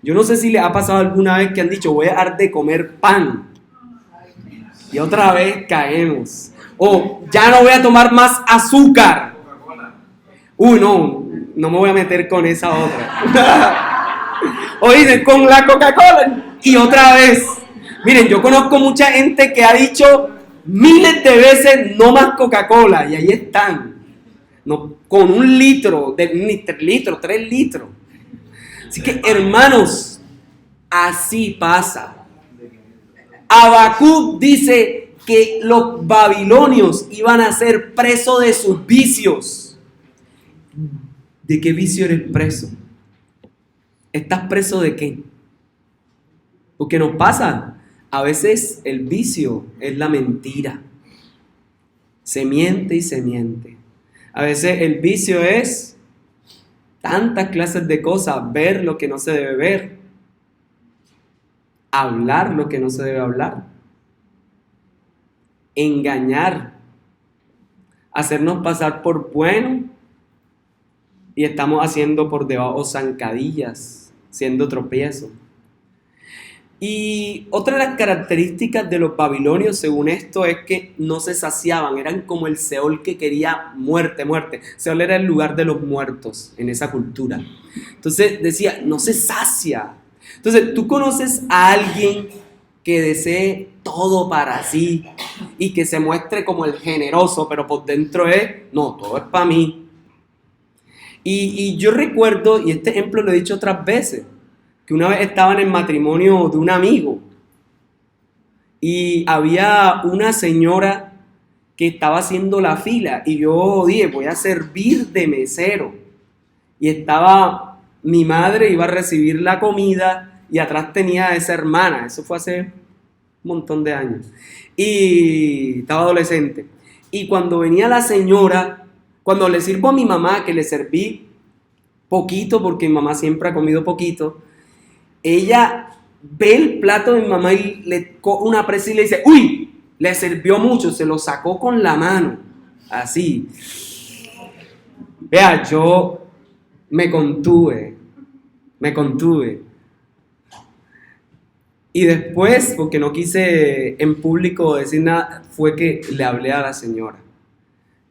Yo no sé si le ha pasado alguna vez que han dicho, voy a dejar de comer pan. Y otra vez caemos. O ya no voy a tomar más azúcar. No me voy a meter con esa otra. O dicen, con la Coca-Cola. Y otra vez. Miren, yo conozco mucha gente que ha dicho miles de veces no más Coca-Cola. Y ahí están. No, con 1 litro, 3 litros. Así que, hermanos, así pasa. Habacuc dice que los babilonios iban a ser presos de sus vicios. ¿De qué vicio eres preso? ¿Estás preso de qué? Porque nos pasa. A veces el vicio es la mentira. Se miente y se miente. A veces el vicio es tantas clases de cosas, ver lo que no se debe ver, hablar lo que no se debe hablar, engañar, hacernos pasar por bueno y estamos haciendo por debajo zancadillas, siendo tropiezo. Y otra de las características de los babilonios, según esto, es que no se saciaban, eran como el Seol que quería muerte. Seol era el lugar de los muertos en esa cultura. Entonces decía, no se sacia. Entonces, ¿tú conoces a alguien que desee todo para sí y que se muestre como el generoso, pero por dentro es, no, todo es para mí? Y yo recuerdo, y este ejemplo lo he dicho otras veces, que una vez estaba en el matrimonio de un amigo y había una señora que estaba haciendo la fila y yo dije, voy a servir de mesero. Y estaba mi madre, iba a recibir la comida y atrás tenía a esa hermana, eso fue hace un montón de años, y estaba adolescente. Y cuando venía la señora, cuando le sirvo a mi mamá, que le serví poquito, porque mi mamá siempre ha comido poquito, ella ve el plato de mi mamá y le coge una presa y le dice, ¡uy! Le sirvió mucho, se lo sacó con la mano, así. Vea, yo me contuve. Y después, porque no quise en público decir nada, fue que le hablé a la señora.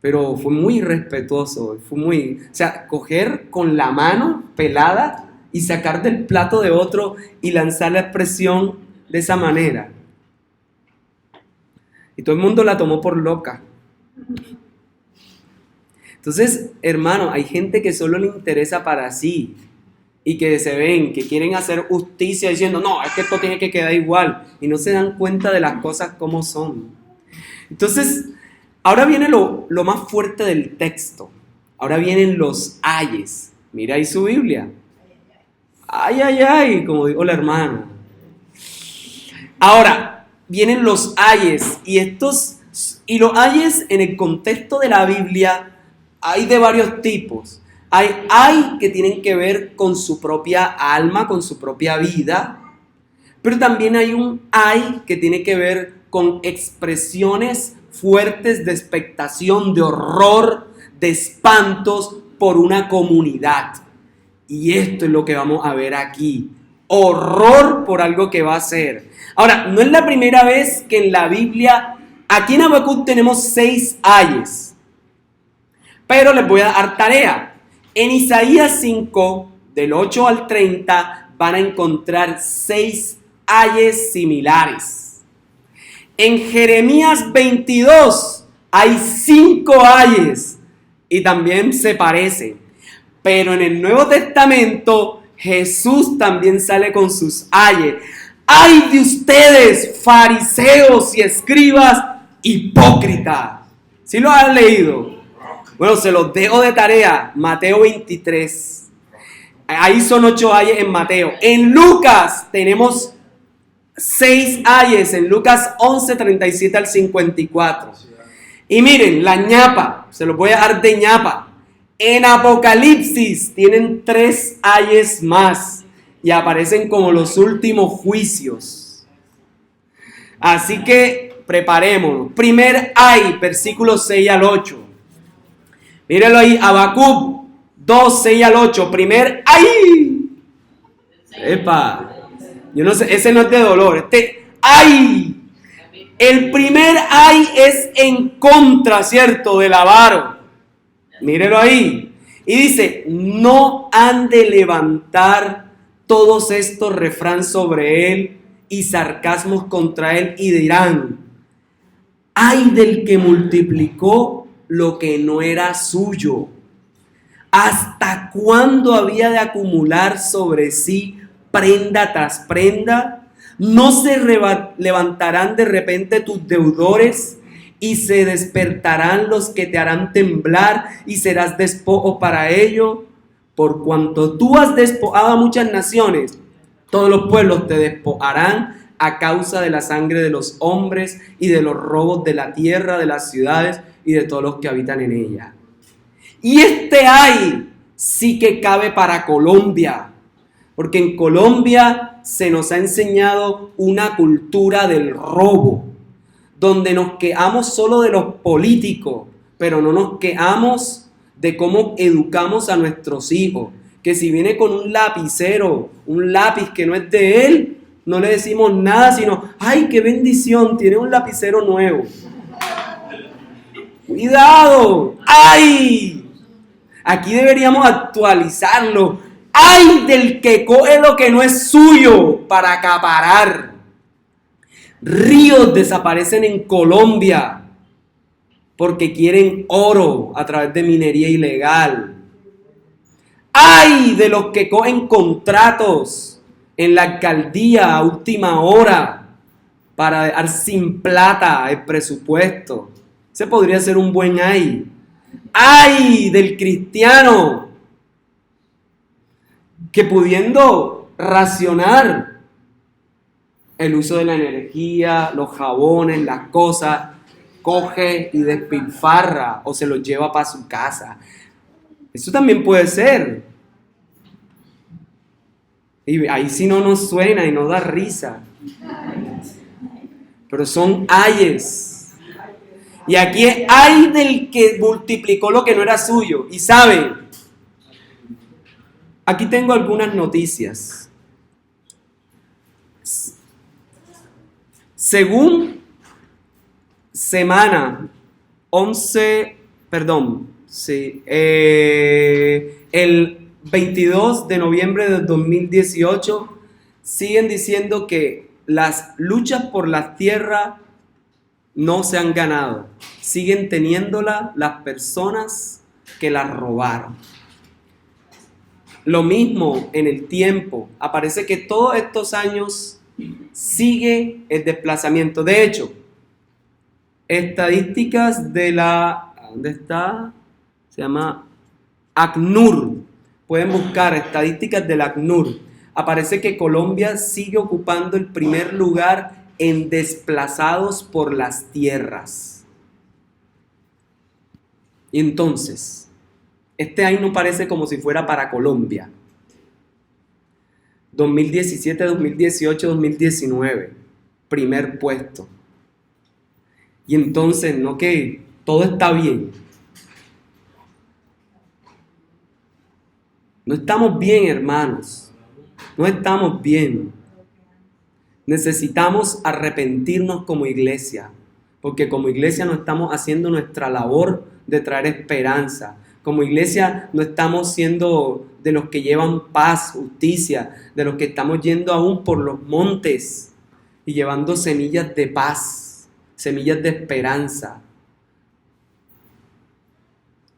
Pero fue muy irrespetuoso, o sea, coger con la mano pelada y sacar del plato de otro y lanzar la expresión de esa manera. Y todo el mundo la tomó por loca. Entonces, hermano, hay gente que solo le interesa para sí y que se ven, que quieren hacer justicia diciendo, no, es que esto tiene que quedar igual, y no se dan cuenta de las cosas como son. Entonces, ahora viene lo más fuerte del texto. Ahora vienen los ayes. Mira ahí su Biblia. Ay, como dijo la hermana. Ahora, vienen los ayes, y los ayes en el contexto de la Biblia hay de varios tipos. Hay que tienen que ver con su propia alma, con su propia vida, pero también hay un ay que tiene que ver con expresiones fuertes de expectación, de horror, de espantos por una comunidad. Y esto es lo que vamos a ver aquí. Horror por algo que va a ser. Ahora, no es la primera vez que en la Biblia, aquí en Habacuc tenemos 6 ayes. Pero les voy a dar tarea. En Isaías 5, del 8 al 30, van a encontrar 6 ayes similares. En Jeremías 22 hay 5 ayes y también se parecen. Pero en el Nuevo Testamento Jesús también sale con sus ayes. ¡Ay de ustedes, fariseos y escribas hipócritas! ¿Sí lo han leído? Bueno, se los dejo de tarea. Mateo 23. Ahí son 8 ayes en Mateo. En Lucas tenemos 6 ayes. En Lucas 11, 37 al 54. Y miren, la ñapa, se los voy a dar de ñapa. En Apocalipsis tienen 3 ayes más y aparecen como los últimos juicios. Así que preparémonos. Primer ay, versículos 6 al 8. Mírenlo ahí, Habacuc 2, 6 al 8. Primer ay. Epa, yo no sé, ese no es de dolor, ay. El primer ay es en contra, ¿cierto? Del avaro. Mírelo ahí. Y dice, no han de levantar todos estos refrán sobre él y sarcasmos contra él y dirán, ay del que multiplicó lo que no era suyo. ¿Hasta cuándo había de acumular sobre sí prenda tras prenda? ¿No se levantarán de repente tus deudores y se despertarán los que te harán temblar y serás despojo para ello? Por cuanto tú has despojado a muchas naciones, todos los pueblos te despojarán a causa de la sangre de los hombres y de los robos de la tierra, de las ciudades y de todos los que habitan en ella. Y este ay sí que cabe para Colombia, porque en Colombia se nos ha enseñado una cultura del robo, donde nos quejamos solo de los políticos, pero no nos quejamos de cómo educamos a nuestros hijos. Que si viene con un lapicero, un lápiz que no es de él, no le decimos nada, sino, ¡ay, qué bendición! Tiene un lapicero nuevo. ¡Cuidado! ¡Ay! Aquí deberíamos actualizarlo. ¡Ay del que coge lo que no es suyo para acaparar! Ríos desaparecen en Colombia porque quieren oro a través de minería ilegal. ¡Ay de los que cogen contratos en la alcaldía a última hora para dejar sin plata el presupuesto! Ese podría ser un buen ay. ¡Ay del cristiano que pudiendo racionar el uso de la energía, los jabones, las cosas, coge y despilfarra o se los lleva para su casa? Eso también puede ser. Y ahí sí no nos suena y nos da risa. Pero son ayes. Y aquí es ay del que multiplicó lo que no era suyo. Y saben, aquí tengo algunas noticias. Según semana 11, perdón, sí, el 22 de noviembre del 2018 siguen diciendo que las luchas por la tierra no se han ganado. Siguen teniéndola las personas que las robaron. Lo mismo en el tiempo. Aparece que todos estos años sigue el desplazamiento. De hecho, estadísticas de la... ¿Dónde está? Se llama ACNUR. Pueden buscar estadísticas del ACNUR. Aparece que Colombia sigue ocupando el primer lugar en desplazados por las tierras. Y entonces, este año parece como si fuera para Colombia. 2017, 2018, 2019, primer puesto. Y entonces, no que todo está bien. No estamos bien, hermanos. No estamos bien. Necesitamos arrepentirnos como iglesia, porque como iglesia no estamos haciendo nuestra labor de traer esperanza. Como iglesia no estamos siendo de los que llevan paz, justicia, de los que estamos yendo aún por los montes y llevando semillas de paz, semillas de esperanza.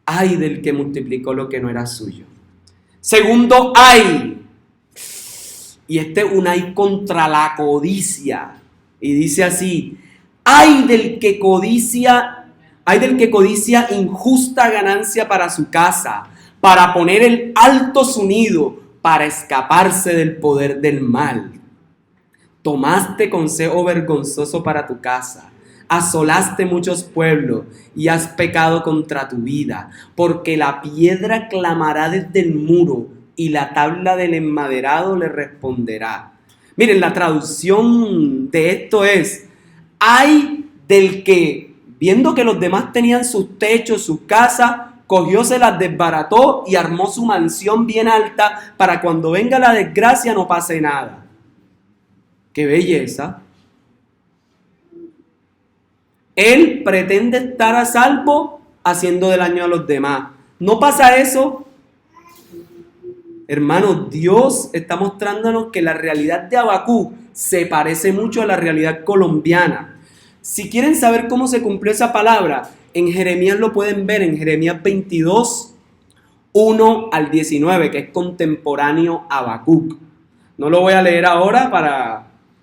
Ay del que multiplicó lo que no era suyo. Segundo, ay. Y este es un ay contra la codicia. Y dice así: ay del que codicia injusta ganancia para su casa, para poner en alto su nido, para escaparse del poder del mal. Tomaste consejo vergonzoso para tu casa, asolaste muchos pueblos y has pecado contra tu vida, porque la piedra clamará desde el muro y la tabla del enmaderado le responderá. Miren, la traducción de esto es: ay del que, viendo que los demás tenían sus techos, sus casas, cogió, se las desbarató y armó su mansión bien alta para cuando venga la desgracia no pase nada. ¡Qué belleza! Él pretende estar a salvo haciendo del daño a los demás. ¿No pasa eso? Hermanos, Dios está mostrándonos que la realidad de Habacuc se parece mucho a la realidad colombiana. Si quieren saber cómo se cumplió esa palabra, en Jeremías lo pueden ver, en Jeremías 22, 1 al 19, que es contemporáneo a Habacuc. No lo voy a leer ahora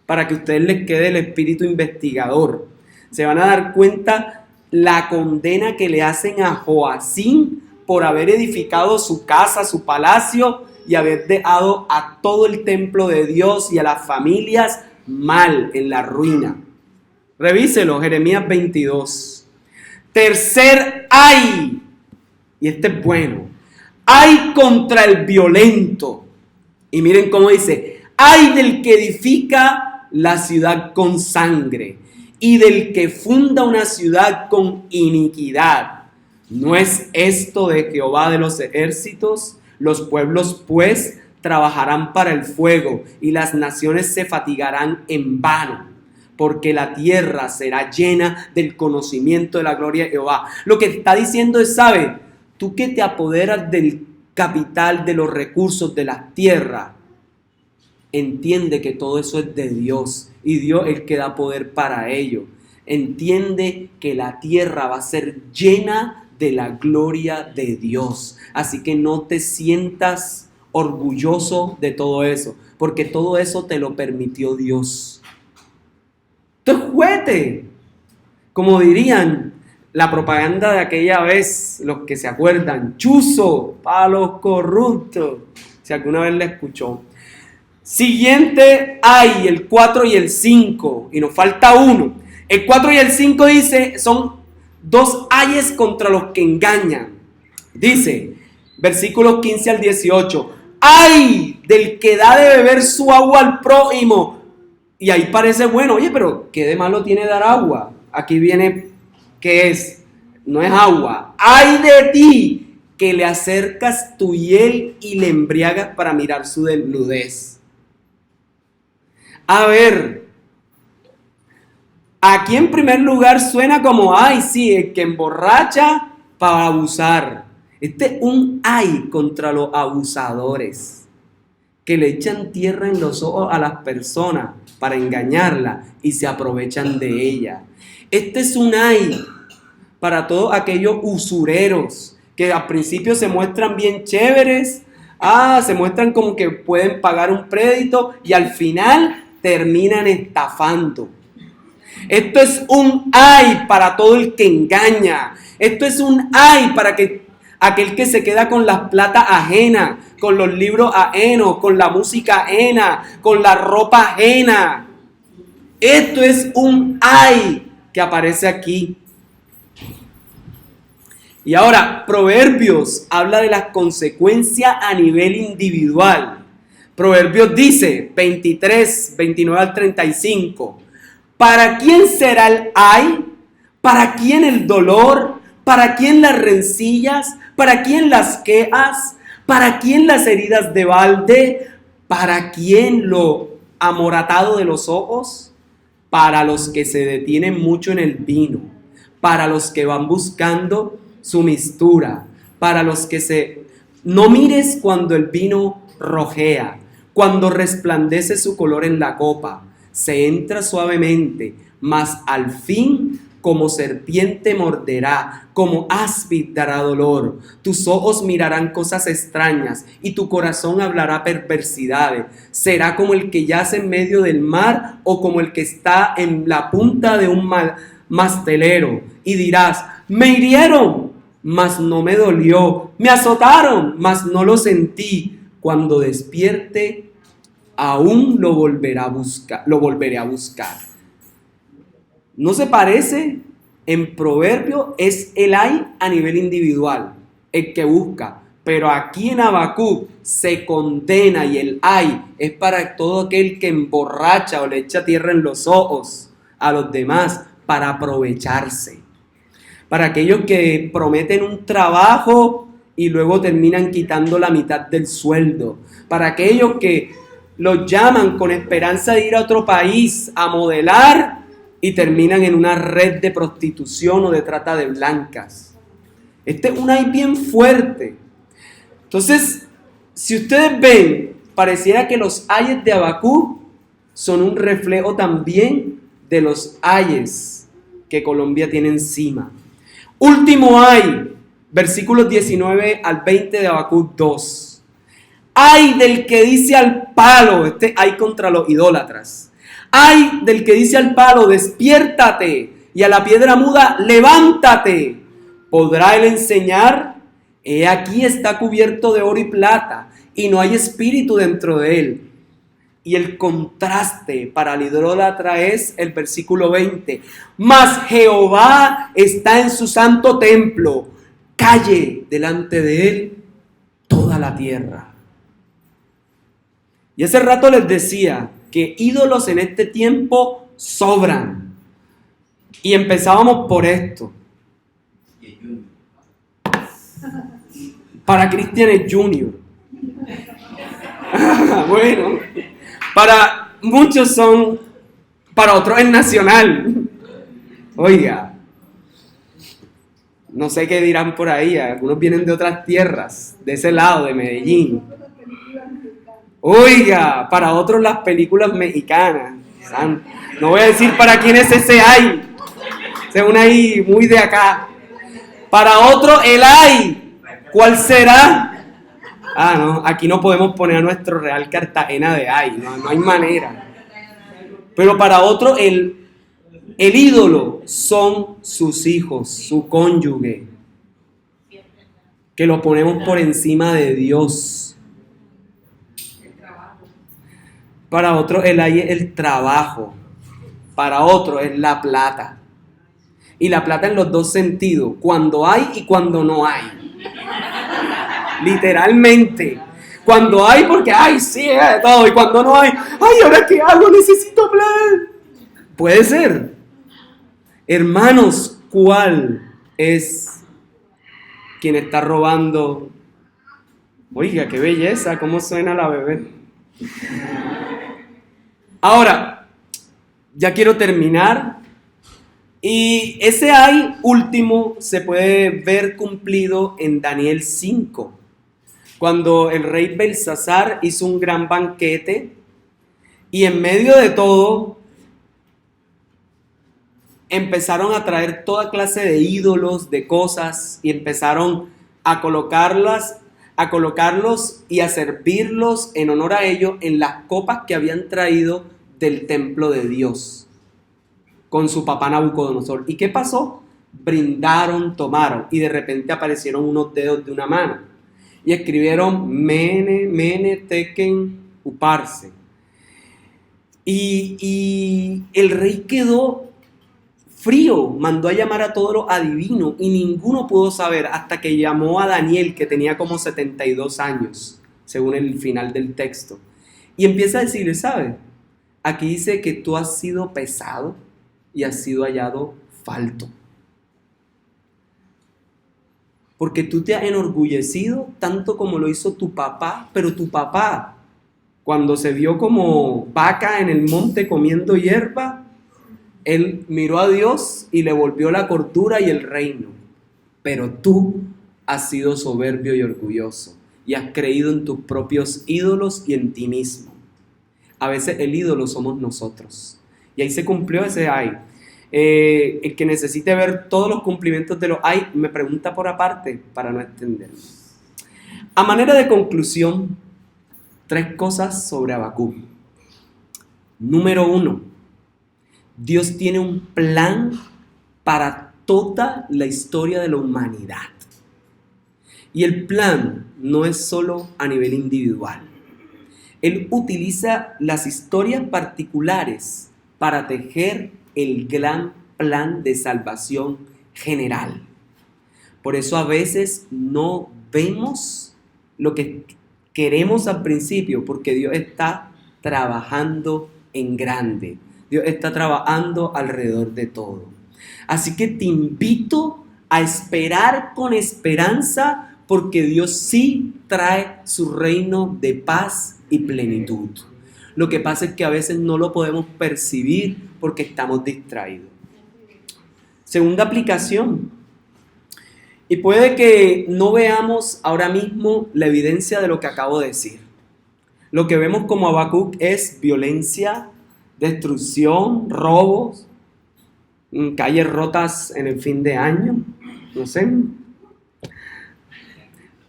para que a ustedes les quede el espíritu investigador. Se van a dar cuenta la condena que le hacen a Joacim por haber edificado su casa, su palacio, y haber dejado a todo el templo de Dios y a las familias mal, en la ruina. Revíselo, Jeremías 22. Tercer ay, y este es bueno, ay contra el violento. Y miren cómo dice: ay del que edifica la ciudad con sangre y del que funda una ciudad con iniquidad. ¿No es esto de Jehová de los ejércitos? Los pueblos pues trabajarán para el fuego y las naciones se fatigarán en vano, porque la tierra será llena del conocimiento de la gloria de Jehová. Lo que está diciendo es, ¿sabe? Tú que te apoderas del capital, de los recursos de la tierra, entiende que todo eso es de Dios y Dios es el que da poder para ello. Entiende que la tierra va a ser llena de la gloria de Dios. Así que no te sientas orgulloso de todo eso, porque todo eso te lo permitió Dios. Esto es juguete. Como dirían la propaganda de aquella vez, los que se acuerdan, chuzo para los corruptos, si alguna vez la escuchó. Siguiente hay el 4 y el 5, y nos falta uno. El 4 y el 5 dice, son dos ayes contra los que engañan. Dice, versículos 15 al 18, ay del que da de beber su agua al prójimo. Y ahí parece bueno, oye, pero ¿qué de malo tiene dar agua? Aquí viene, ¿qué es? No es agua. Ay de ti que le acercas tu hiel y le embriagas para mirar su desnudez. A ver, aquí en primer lugar suena como, ay, sí, el que emborracha para abusar. Este es un ay contra los abusadores, que le echan tierra en los ojos a las personas para engañarla y se aprovechan de ella. Este es un ay para todos aquellos usureros que al principio se muestran bien chéveres, se muestran como que pueden pagar un crédito y al final terminan estafando. Esto es un ay para todo el que engaña. Esto es un ay para aquel que se queda con las plata ajenas, con los libros ajenos, con la música ajena, con la ropa ajena. Esto es un ay que aparece aquí. Y ahora, Proverbios habla de las consecuencias a nivel individual. Proverbios dice, 23, 29 al 35, ¿para quién será el ay? ¿Para quién el dolor? ¿Para quién las rencillas? ¿Para quién las quejas? ¿Para quién las heridas de balde? ¿Para quién lo amoratado de los ojos? Para los que se detienen mucho en el vino, para los que van buscando su mistura, para los que no mires cuando el vino rojea, cuando resplandece su color en la copa, se entra suavemente, mas al fin como serpiente morderá, como áspid dará dolor. Tus ojos mirarán cosas extrañas y tu corazón hablará perversidades. Será como el que yace en medio del mar o como el que está en la punta de un mastelero. Y dirás, me hirieron, mas no me dolió. Me azotaron, mas no lo sentí. Cuando despierte, aún lo volveré a buscar. no se parece en proverbio, es el ay a nivel individual, el que busca. Pero aquí en Habacuc se condena y el ay es para todo aquel que emborracha o le echa tierra en los ojos a los demás para aprovecharse. Para aquellos que prometen un trabajo y luego terminan quitando la mitad del sueldo. Para aquellos que los llaman con esperanza de ir a otro país a modelar y terminan en una red de prostitución o de trata de blancas. Este es un ay bien fuerte. Entonces, si ustedes ven, pareciera que los ayes de Habacuc son un reflejo también de los ayes que Colombia tiene encima. Último ay, versículos 19 al 20 de Habacuc 2. Ay del que dice al palo, este ay contra los idólatras. Ay del que dice al palo, despiértate, y a la piedra muda, levántate. ¿Podrá él enseñar? He aquí está cubierto de oro y plata, y no hay espíritu dentro de él. Y el contraste para el idólatra es el versículo 20. Mas Jehová está en su santo templo, calle delante de él toda la tierra. Y hace rato les decía que ídolos en este tiempo sobran. Y empezábamos por esto. Para Cristian es Junior. Bueno, para muchos son, para otros es Nacional. Oiga, no sé qué dirán por ahí, algunos vienen de otras tierras, de ese lado, de Medellín. Oiga, para otros las películas mexicanas. No voy a decir para quién es ese ay, es un ay muy de acá. Para otro el ay. ¿Cuál será? No, aquí no podemos poner a nuestro Real Cartagena de ay, no hay manera. Pero para otro el ídolo son sus hijos, su cónyuge, que lo ponemos por encima de Dios. Para otro el ay es el trabajo, para otro es la plata. Y la plata en los dos sentidos, cuando hay y cuando no hay. Literalmente. Cuando hay, porque ay, sí, de todo. Y cuando no hay, ay, ¿ahora qué hago? Necesito plan. Puede ser. Hermanos, ¿cuál es quien está robando? Oiga, qué belleza, cómo suena la bebé. Ahora, ya quiero terminar. Y ese ay último se puede ver cumplido en Daniel 5. Cuando el rey Belsasar hizo un gran banquete y en medio de todo empezaron a traer toda clase de ídolos, de cosas, y empezaron a colocarlos y a servirlos en honor a ellos en las copas que habían traído del templo de Dios con su papá Nabucodonosor. ¿Y qué pasó? Brindaron, tomaron, y de repente aparecieron unos dedos de una mano. Y escribieron Mene, Mene, Tekel, Uparse. Y el rey quedó frío, mandó a llamar a todos los adivinos y ninguno pudo saber hasta que llamó a Daniel, que tenía como 72 años, según el final del texto. Y empieza a decirle, ¿sabes? Aquí dice que tú has sido pesado y has sido hallado falto. Porque tú te has enorgullecido tanto como lo hizo tu papá, pero tu papá, cuando se vio como vaca en el monte comiendo hierba, él miró a Dios y le volvió la cordura y el reino. Pero tú has sido soberbio y orgulloso y has creído en tus propios ídolos y en ti mismo. A veces el ídolo somos nosotros. Y ahí se cumplió ese ay. El que necesite ver todos los cumplimientos de los ay, me pregunta por aparte para no extendernos. A manera de conclusión, 3 cosas sobre Habacuc. Número 1, Dios tiene un plan para toda la historia de la humanidad. Y el plan no es solo a nivel individual. Él utiliza las historias particulares para tejer el gran plan de salvación general. Por eso a veces no vemos lo que queremos al principio, porque Dios está trabajando en grande. Dios está trabajando alrededor de todo. Así que te invito a esperar con esperanza, porque Dios sí trae su reino de paz y plenitud. Lo que pasa es que a veces no lo podemos percibir porque estamos distraídos. Segunda aplicación. Y puede que no veamos ahora mismo la evidencia de lo que acabo de decir. Lo que vemos como Habacuc es violencia, destrucción, robos, calles rotas en el fin de año, no sé.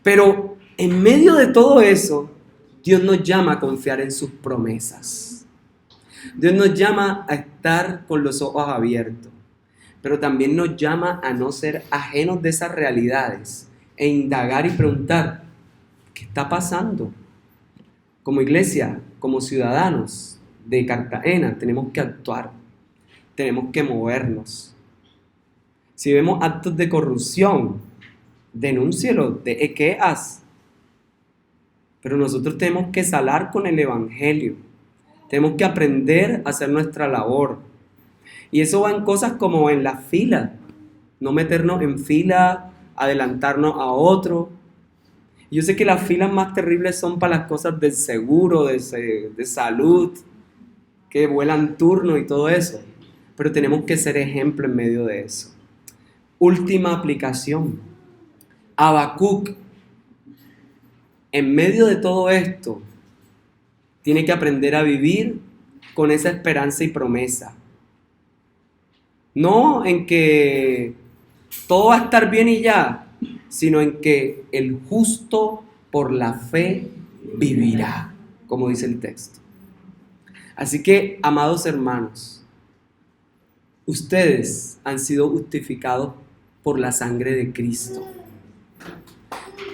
Pero en medio de todo eso, Dios nos llama a confiar en sus promesas. Dios nos llama a estar con los ojos abiertos, pero también nos llama a no ser ajenos de esas realidades e indagar y preguntar, ¿qué está pasando? Como iglesia, como ciudadanos de Cartagena, tenemos que actuar, tenemos que movernos. Si vemos actos de corrupción, denúncielo, de qué haz. Pero nosotros tenemos que salar con el evangelio. Tenemos que aprender a hacer nuestra labor. Y eso va en cosas como en la fila. No meternos en fila, adelantarnos a otro. Yo sé que las filas más terribles son para las cosas del seguro, de salud, que vuelan turno y todo eso. Pero tenemos que ser ejemplo en medio de eso. Última aplicación. Habacuc, en medio de todo esto, tiene que aprender a vivir con esa esperanza y promesa. No en que todo va a estar bien y ya, sino en que el justo por la fe vivirá, como dice el texto. Así que, amados hermanos, ustedes han sido justificados por la sangre de Cristo.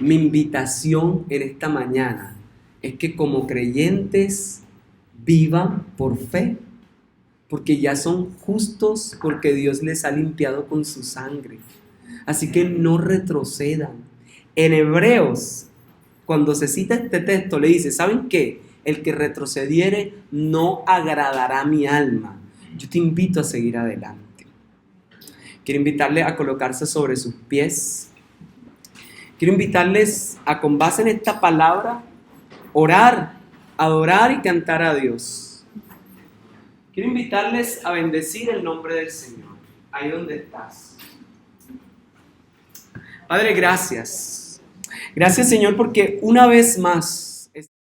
Mi invitación en esta mañana es que como creyentes vivan por fe, porque ya son justos, porque Dios les ha limpiado con su sangre. Así que no retrocedan. En Hebreos, cuando se cita este texto, le dice, ¿saben qué? El que retrocediere no agradará a mi alma. Yo te invito a seguir adelante. Quiero invitarles a colocarse sobre sus pies. Quiero invitarles a, con base en esta palabra, orar, adorar y cantar a Dios. Quiero invitarles a bendecir el nombre del Señor, ahí donde estás. Padre, gracias. Gracias, Señor, porque una vez más